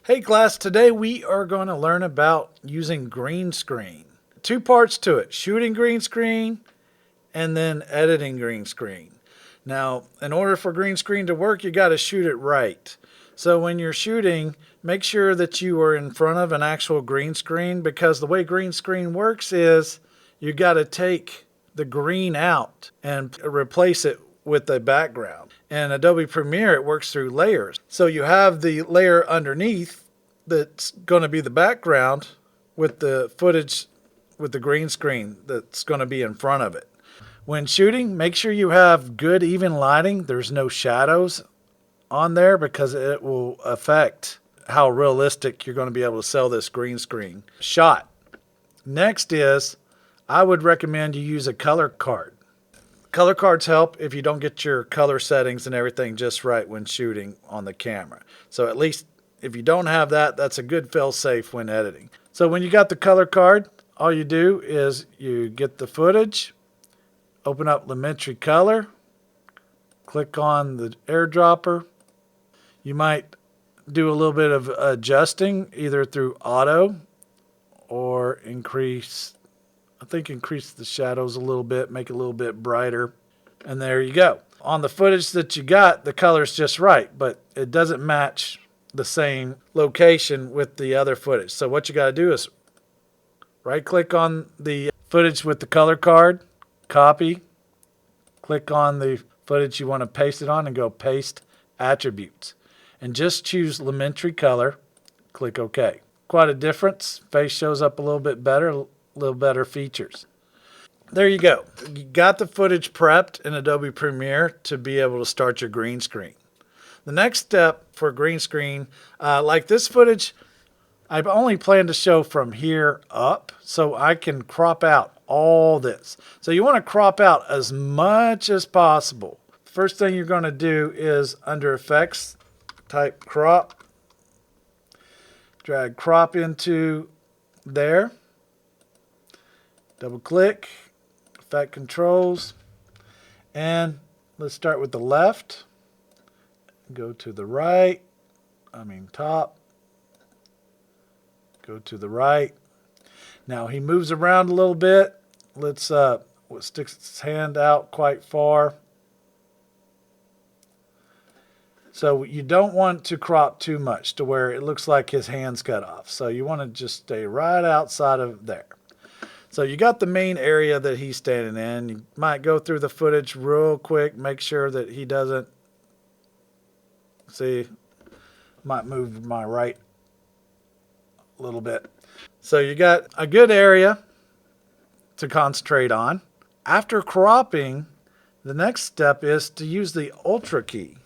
Hey class, today we are going to learn about using green screen. Two parts to it, shooting green screen and then editing green screen. Now, in order for green screen to work, you got to shoot it right. So when you're shooting, make sure that you are in front of an actual green screen, because the way green screen works is you got to take the green out and replace it with a background. In Adobe Premiere, it works through layers. So you have the layer underneath that's going to be the background with the footage with the green screen that's going to be in front of it. When shooting, make sure you have good even lighting. There's no shadows on there because it will affect how realistic you're going to be able to sell this green screen shot. Next is, I would recommend you use a color card. Color cards help if you don't get your color settings and everything just right when shooting on the camera. So at least if you don't have that, that's a good fail-safe when editing. So when you got the color card, all you do is you get the footage, open up Elementary Color, click on the airdropper. You might do a little bit of adjusting either through auto or increase the shadows a little bit, make it a little bit brighter. And there you go. On the footage that you got, the color's just right, but it doesn't match the same location with the other footage. So what you got to do is right click on the footage with the color card, copy, click on the footage you want to paste it on and go paste attributes. And just choose Elementary Color, click OK. Quite a difference. Face shows up a little bit better, little better features. There you go. You got the footage prepped in Adobe Premiere to be able to start your green screen. The next step for green screen, like this footage, I only plan to show from here up so I can crop out all this. So you want to crop out as much as possible. First thing you're going to do is under Effects, type Crop, drag Crop into there. Double click, Effect Controls, and let's start with the left. Go to the right, top. Go to the right. Now he moves around a little bit. Let's stick his hand out quite far. So you don't want to crop too much to where it looks like his hand's cut off. So you want to just stay right outside of there. So you got the main area that he's standing in. You might go through the footage real quick, make sure that he doesn't, see, might move my right a little bit. So you got a good area to concentrate on. After cropping, the next step is to use the Ultra key.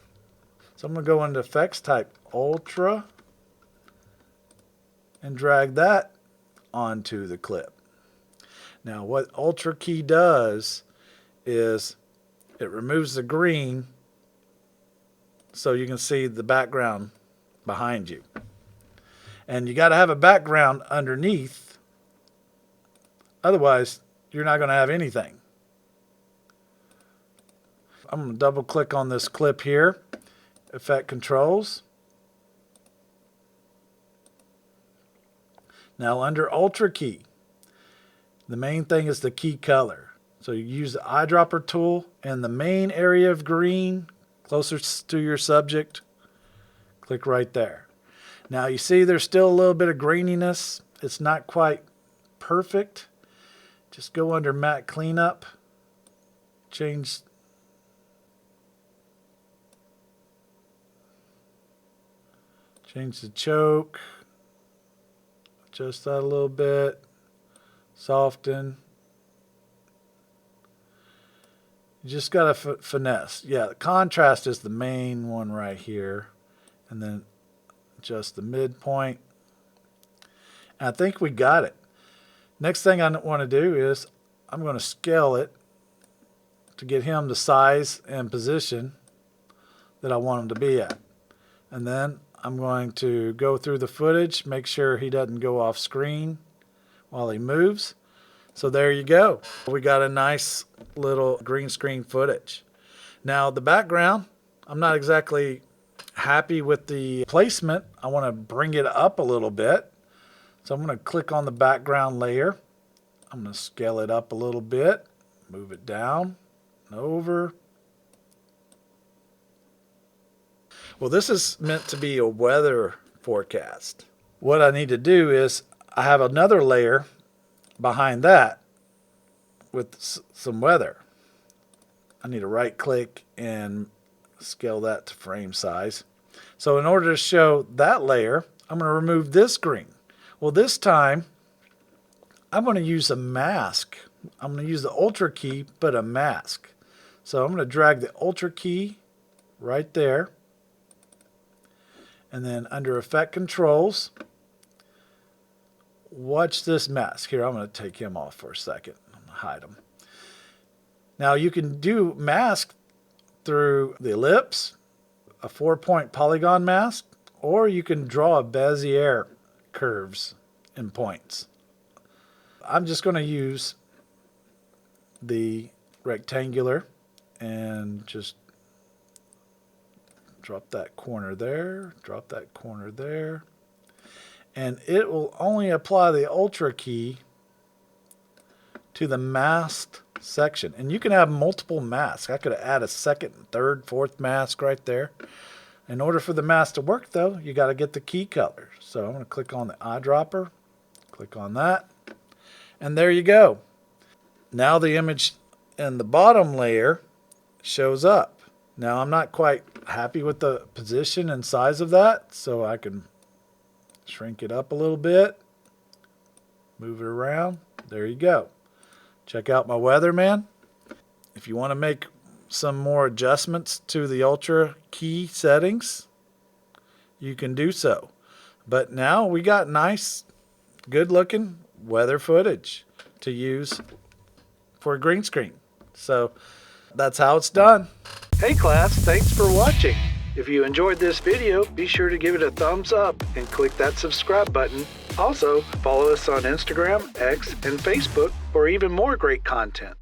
So I'm going to go into Effects, type Ultra, and drag that onto the clip. Now what Ultra key does is it removes the green so you can see the background behind you. And you got to have a background underneath, otherwise you're not going to have anything. I'm going to double click on this clip here, Effect Controls. Now under Ultra key, the main thing is the key color. So you use the eyedropper tool and the main area of green closer to your subject, click right there. Now you see there's still a little bit of graininess. It's not quite perfect. Just go under Matte Cleanup, change the choke, adjust that a little bit, soften. You just got to finesse. Yeah, the contrast is the main one right here. And then adjust the midpoint. And I think we got it. Next thing I want to do is I'm going to scale it to get him the size and position that I want him to be at. And then I'm going to go through the footage, make sure he doesn't go off screen while he moves. So there you go. We got a nice little green screen footage. Now the background, I'm not exactly happy with the placement, I want to bring it up a little bit. So I'm going to click on the background layer. I'm going to scale it up a little bit, move it down and over. Well, this is meant to be a weather forecast. What I need to do is I have another layer behind that with some weather. I need to right click and scale that to frame size. So in order to show that layer, I'm going to remove this green. Well, this time I'm going to use a mask. I'm going to use the Ultra key, but a mask. So I'm going to drag the Ultra key right there. And then under Effect Controls, watch this mask. Here, I'm going to take him off for a second. I'm going to hide him. Now you can do mask through the ellipse, a 4-point polygon mask, or you can draw a Bezier curves and points. I'm just going to use the rectangular and just drop that corner there, drop that corner there, and it will only apply the Ultra key to the masked section. And you can have multiple masks. I could add a second, third, fourth mask right there. In order for the mask to work though, you got to get the key color. So I'm going to click on the eyedropper, click on that, and there you go. Now the image in the bottom layer shows up. Now I'm not quite happy with the position and size of that, so I can shrink it up a little bit, move it around. There you go. Check out my weatherman. If you want to make some more adjustments to the Ultra key settings, you can do so. But now we got nice, good looking weather footage to use for a green screen. So that's how it's done. Hey class, thanks for watching. If you enjoyed this video, be sure to give it a thumbs up and click that subscribe button. Also, follow us on Instagram, X, and Facebook for even more great content.